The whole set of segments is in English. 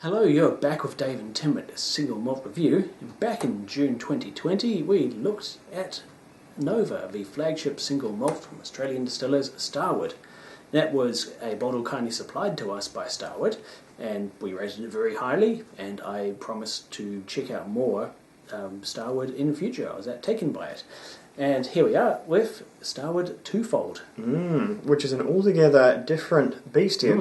Hello, you're back with Dave and Tim at a Single Malt Review. And back in June 2020, we looked at Nova, the flagship single malt from Australian distillers Starward. That was a bottle kindly supplied to us by Starward, and we rated it very highly, and I promised to check out more Starward in the future. I was taken by it. And here we are with Starward Two-Fold. Which is an altogether different beast here.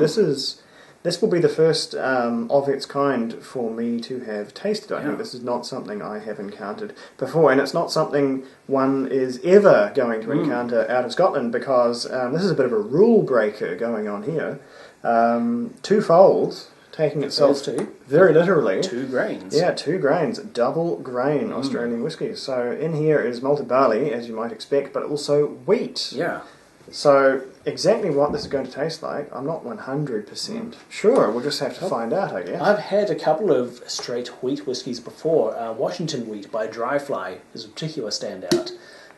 This will be the first of its kind for me to have tasted. I think this is not something I have encountered before, and it's not something one is ever going to encounter out of Scotland, because this is a bit of a rule breaker going on here. Twofold, taking itself very literally. 2 grains. Yeah, 2 grains, double grain Australian whisky. So in here is malted barley, as you might expect, but also wheat. Yeah. So exactly what this is going to taste like, I'm not 100% sure. We'll just have to find out, I guess. I've had a couple of straight wheat whiskies before. Washington Wheat by Dryfly is a particular standout,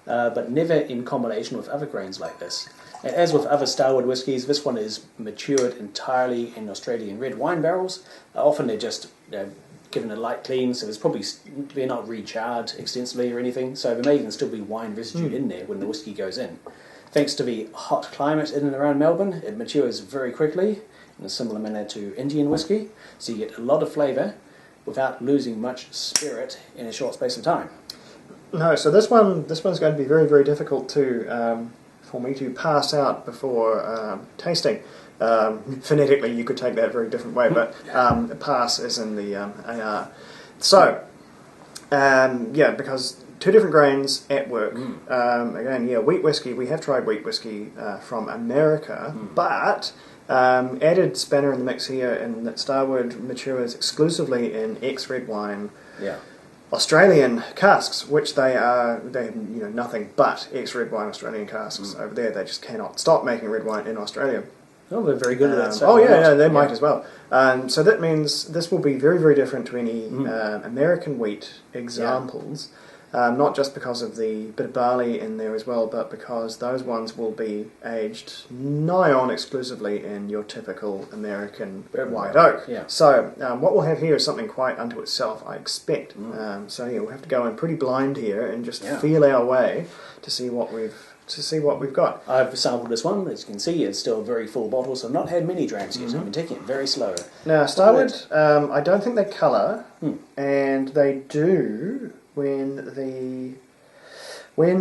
but never in combination with other grains like this. And as with other Starward whiskies, this one is matured entirely in Australian red wine barrels. Often they're just given a light clean, so they're not recharred extensively or anything, so there may even still be wine residue in there when the whisky goes in. Thanks to the hot climate in and around Melbourne, it matures very quickly in a similar manner to Indian whisky, so you get a lot of flavour without losing much spirit in a short space of time. No, so this one's going to be very, very difficult for me to pass out before tasting. Phonetically, you could take that a very different way, but pass is in the AR. So, because 2 different grains at work. Again, wheat whiskey. We have tried wheat whiskey from America, but added spanner in the mix here, and that Starward matures exclusively in ex-red wine Australian casks, which they have nothing but ex-red wine Australian casks over there. They just cannot stop making red wine in Australia. Oh, they're very good at that. So they might as well. So that means this will be very, very different to any American wheat examples. Not just because of the bit of barley in there as well, but because those ones will be aged nigh on exclusively in your typical American white oak. Yeah. So what we'll have here is something quite unto itself, I expect. We'll have to go in pretty blind here and just feel our way to see what we've got. I've sampled this one. As you can see, it's still a very full bottle, so I've not had many drinks yet. I've been taking it very slow. Now, Starward, I don't think they colour, and they do when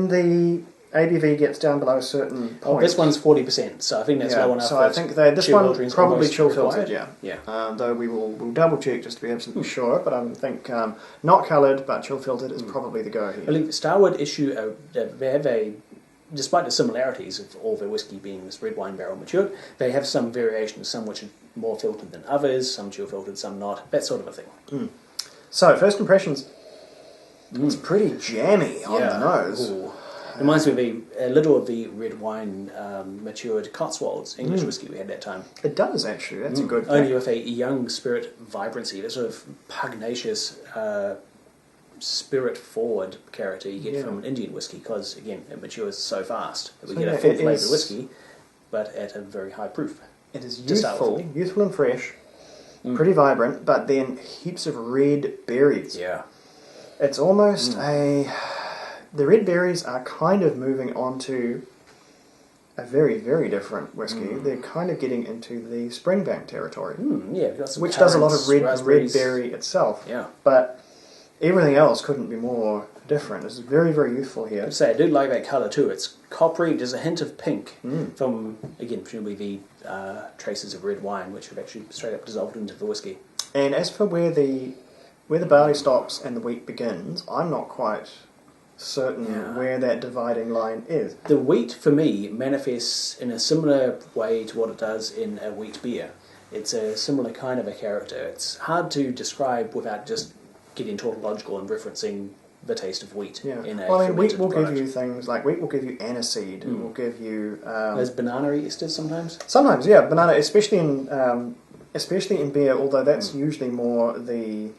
the ABV gets down below a certain point. Oh, this one's 40%, so I think that's low enough. So I think this one probably chill filtered, though we'll double check just to be absolutely sure. But I think not coloured but chill filtered is probably the go here. I think Starward issue they have despite the similarities of all their whiskey being this red wine barrel matured, they have some variations. Some which are more filtered than others, some chill filtered, some not. That sort of a thing. So first impressions. It's pretty jammy on the nose. Ooh. Reminds me of a little of the red wine matured Cotswolds English whiskey we had that time. It does, actually. That's a good thing. Only with a young spirit vibrancy, that sort of pugnacious, spirit-forward character you get from an Indian whiskey, because, again, it matures so fast. We get a full-flavoured whiskey, but at a very high proof. It is youthful and fresh, pretty vibrant, but then heaps of red berries. Yeah. It's almost the red berries are kind of moving on to a very, very different whiskey. They're kind of getting into the Springbank territory. Which does a lot of red berry itself. Yeah. But everything else couldn't be more different. It's very, very youthful here. I'd say I do like that colour too. It's coppery, there's a hint of pink from, again, presumably the traces of red wine, which have actually straight up dissolved into the whiskey. And as for where the barley stops and the wheat begins, I'm not quite certain where that dividing line is. The wheat, for me, manifests in a similar way to what it does in a wheat beer. It's a similar kind of a character. It's hard to describe without just getting tautological and referencing the taste of wheat in a wheat will give you things like wheat will give you aniseed. It will give you there's banana esters sometimes. Sometimes, banana, especially in beer. Although that's usually more the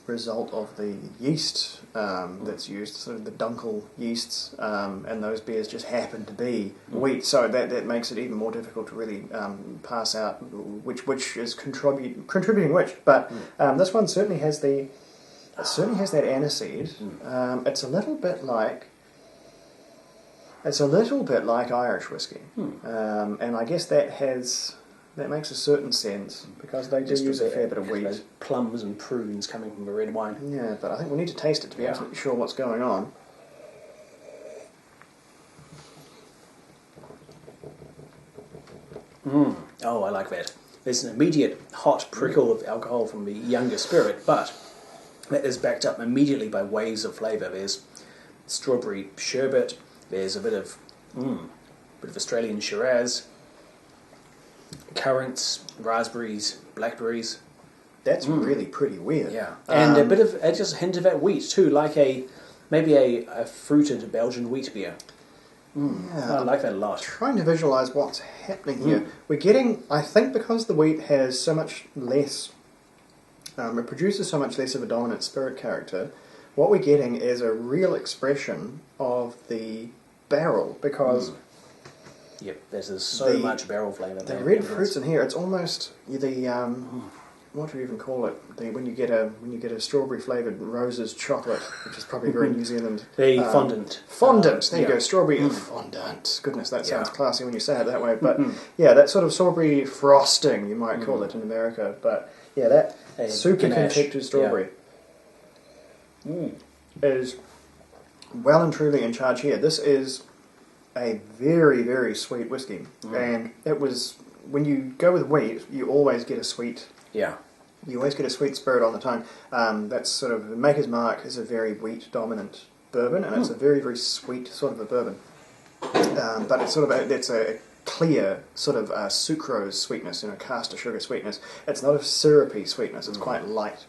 result of the yeast that's used, sort of the dunkel yeasts, and those beers just happen to be wheat, so that makes it even more difficult to really pass out which is contributing which. But this one certainly has that aniseed. It's a little bit like Irish whiskey, and I guess that makes a certain sense because they do use a fair bit of wheat. Those plums and prunes coming from the red wine. Yeah, but I think we need to taste it to be absolutely sure what's going on. Oh, I like that. There's an immediate hot prickle of alcohol from the younger spirit, but that is backed up immediately by waves of flavour. There's strawberry sherbet. There's a bit of Australian Shiraz. Currants, raspberries, blackberries. That's really pretty weird. Yeah, and a bit of just a hint of that wheat too, like maybe a fruited Belgian wheat beer. Yeah, I like that a lot. Trying to visualise what's happening here. We're getting, I think, because the wheat has so much less, it produces so much less of a dominant spirit character. What we're getting is a real expression of the barrel because. Yep, there's so much barrel flavour. The red fruits in here. It's almost the what do you even call it? When you get a strawberry flavoured roses chocolate, which is probably very New Zealand. The fondant. Fondant. There you go. Strawberry fondant. Goodness, that sounds classy when you say it that way. But yeah, that sort of strawberry frosting you might call it in America. But yeah, that super confected strawberry is well and truly in charge here. This is a very, very sweet whiskey. And it was, when you go with wheat, you always get a sweet... Yeah. You always get a sweet spirit on the tongue. That's sort of, Maker's Mark is a very wheat-dominant bourbon, and it's a very, very sweet sort of a bourbon. But it's sort of it's a clear sort of sucrose sweetness, caster sugar sweetness. It's not a syrupy sweetness, it's quite light.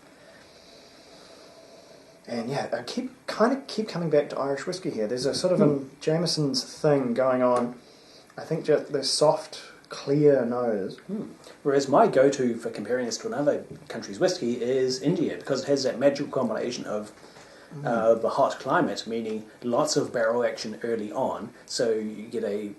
And yeah, I keep coming back to Irish whiskey here. There's a sort of Jameson's thing going on. I think just the soft, clear nose. Whereas my go-to for comparing this to another country's whiskey is India, because it has that magical combination of the hot climate, meaning lots of barrel action early on. So you get a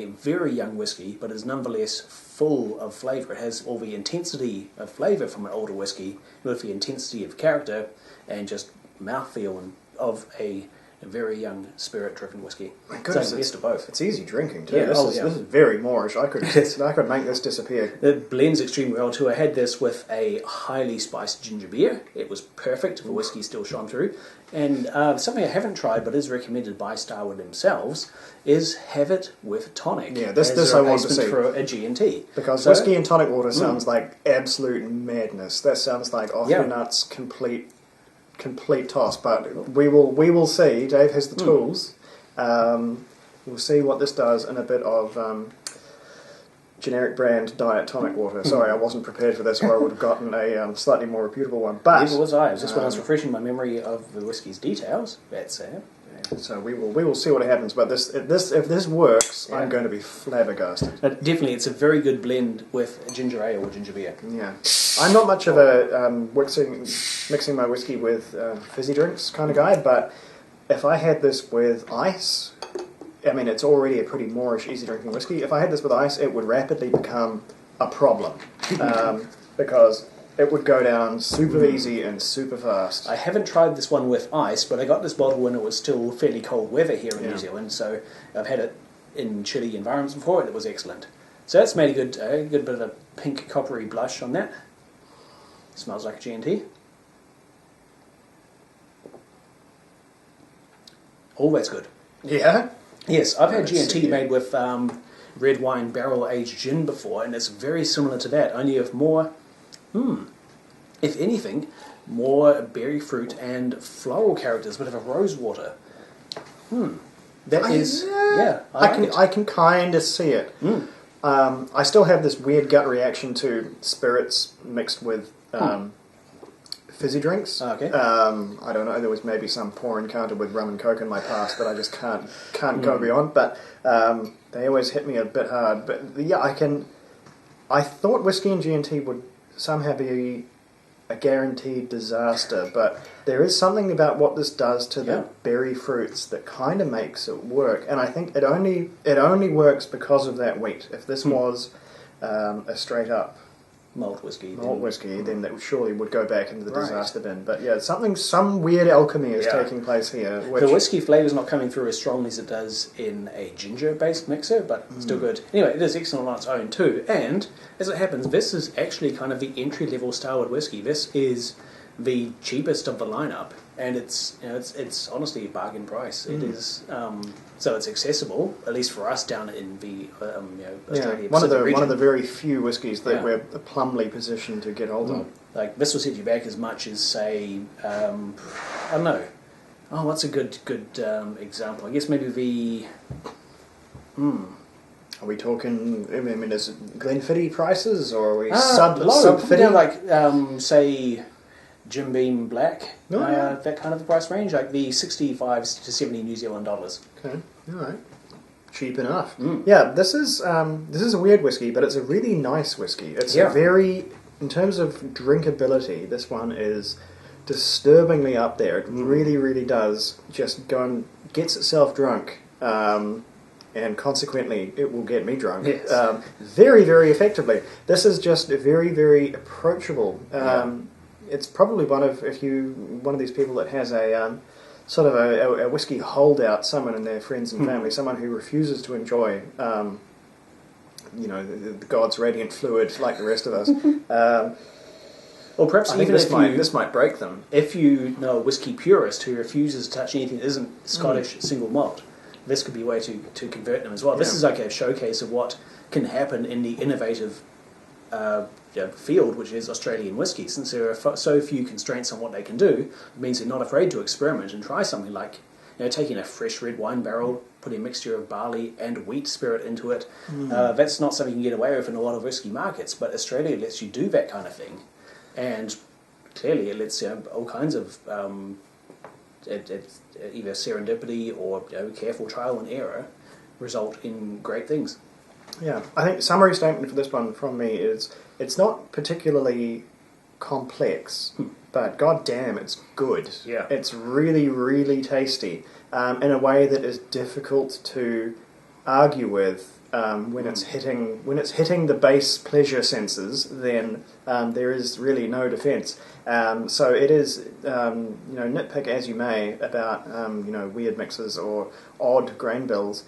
very young whiskey, but it's nonetheless full of flavour. It has all the intensity of flavour from an older whiskey with the intensity of character and just mouthfeel of a very young spirit-driven whiskey. My goodness, so the best of both. It's easy drinking too. Yeah, This is very Moorish. I could make this disappear. It blends extremely well too. I had this with a highly spiced ginger beer. It was perfect. The whiskey still shone through. And something I haven't tried but is recommended by Starward themselves is have it with tonic. Yeah, this I want to see. For a G&T. Because whiskey and tonic water sounds like absolute madness. That sounds like off your nuts, complete toss, but we will see. Dave has the tools. We'll see what this does in a bit of generic brand diet tonic water. Sorry, I wasn't prepared for this, or I would have gotten a slightly more reputable one. But neither was I. It was just when I was refreshing my memory of the whiskey's details. That's it. So we will see what happens. But if this works, I'm going to be flabbergasted. Definitely, it's a very good blend with ginger ale or ginger beer. Yeah, I'm not much of a mixing my whiskey with fizzy drinks kind of guy. But if I had this with ice, I mean, it's already a pretty Moorish, easy drinking whiskey. If I had this with ice, it would rapidly become a problem because it would go down super easy and super fast. I haven't tried this one with ice, but I got this bottle when it was still fairly cold weather here in New Zealand, so I've had it in chilly environments before, and it was excellent. So that's made a good bit of a pink coppery blush on that. Smells like a G&T. Always good. Yeah? Yes, I've had G&T made with red wine barrel-aged gin before, and it's very similar to that, only with more... if anything, more berry fruit and floral characters, bit of a rose water. I can kind of see it. I still have this weird gut reaction to spirits mixed with fizzy drinks. Okay. I don't know. There was maybe some poor encounter with rum and coke in my past that I just can't go beyond. But they always hit me a bit hard. But yeah, I thought whiskey and G&T would somehow be a guaranteed disaster, but there is something about what this does to the berry fruits that kind of makes it work. And I think it only works because of that wheat. If this was a straight up malt whiskey, then that surely would go back into the disaster bin. But yeah, some weird alchemy is taking place here. The whiskey flavour is not coming through as strongly as it does in a ginger-based mixer, but still good. Anyway, it is excellent on its own too. And as it happens, this is actually kind of the entry-level Starward whiskey. This is the cheapest of the lineup, and it's honestly a bargain price. It is so it's accessible, at least for us down in the Australia Pacific region. One of the very few whiskies that we're plumly positioned to get hold of. Like this will set you back as much as say I don't know. Oh, what's a good example? I guess maybe the. Are we talking? I mean, is it Glenfiddich prices, or are we sub like say. Jim Beam Black, that kind of a price range, like the 65 to 70 New Zealand dollars. Okay, all right, cheap enough. Yeah, this is a weird whiskey, but it's a really nice whiskey. It's a very, in terms of drinkability, this one is disturbingly up there. It really, really does just go and gets itself drunk, and consequently, it will get me drunk. Yes. Very, very effectively. This is just very, very approachable. It's probably one of these people that has a sort of a whiskey holdout, someone in their friends and family, someone who refuses to enjoy, the God's radiant fluid like the rest of us. Or perhaps even this might break them. If you know a whiskey purist who refuses to touch anything that isn't Scottish single malt, this could be a way to convert them as well. This is like a showcase of what can happen in the innovative field, which is Australian whiskey. Since there are so few constraints on what they can do, it means they're not afraid to experiment and try something like taking a fresh red wine barrel, putting a mixture of barley and wheat spirit into it. That's not something you can get away with in a lot of whiskey markets, but Australia lets you do that kind of thing, and clearly it lets all kinds of either serendipity or careful trial and error result in great things. Yeah, I think the summary statement for this one from me is it's not particularly complex, but goddamn, it's good. Yeah, it's really, really tasty in a way that is difficult to argue with when it's hitting the base pleasure senses. Then there is really no defence. So it is nitpick as you may about weird mixes or odd grain bills.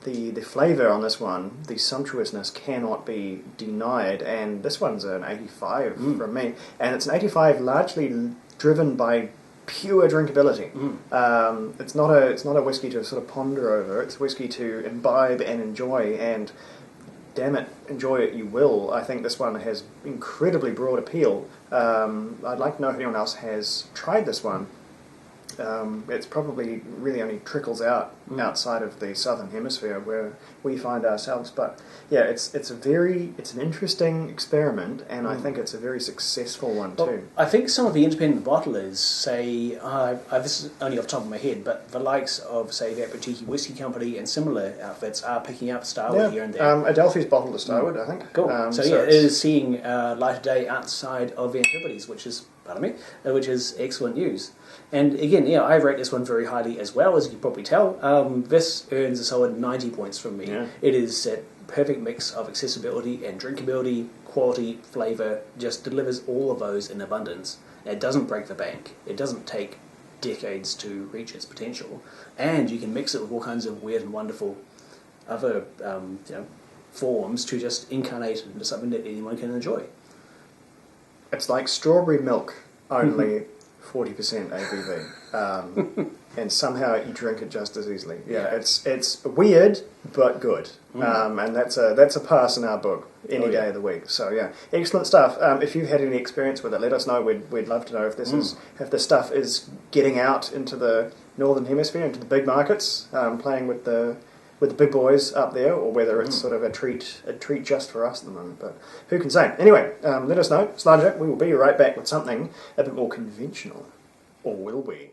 The flavour on this one, the sumptuousness cannot be denied, and this one's an 85 from me, and it's an 85 largely driven by pure drinkability. It's not a whiskey to sort of ponder over. It's a whiskey to imbibe and enjoy, and damn it, enjoy it you will. I think this one has incredibly broad appeal. I'd like to know if anyone else has tried this one. It's probably really only trickles out outside of the southern hemisphere where we find ourselves. But yeah, it's an interesting experiment, and I think it's a very successful one too. I think some of the independent bottlers say, this is only off the top of my head, but the likes of say the Apotiki Whiskey Company and similar outfits are picking up Starward here and there. Adelphi's bottled a Starward, I think. Cool. It is seeing light of day outside of the Antipodes, which is excellent news. And again, I rate this one very highly as well, as you can probably tell. This earns a solid 90 points from me. Yeah. It is a perfect mix of accessibility and drinkability, quality, flavour, just delivers all of those in abundance. It doesn't break the bank. It doesn't take decades to reach its potential. And you can mix it with all kinds of weird and wonderful other forms to just incarnate into something that anyone can enjoy. It's like strawberry milk, only 40% ABV, and somehow you drink it just as easily. Yeah, it's weird but good, and that's a pass in our book any day of the week. So yeah, excellent stuff. If you've had any experience with it, let us know. We'd love to know if this stuff is getting out into the northern hemisphere, into the big markets, playing with the big boys up there, or whether it's sort of a treat just for us at the moment. But who can say? Anyway, let us know. Sludger, we will be right back with something a bit more conventional. Or will we?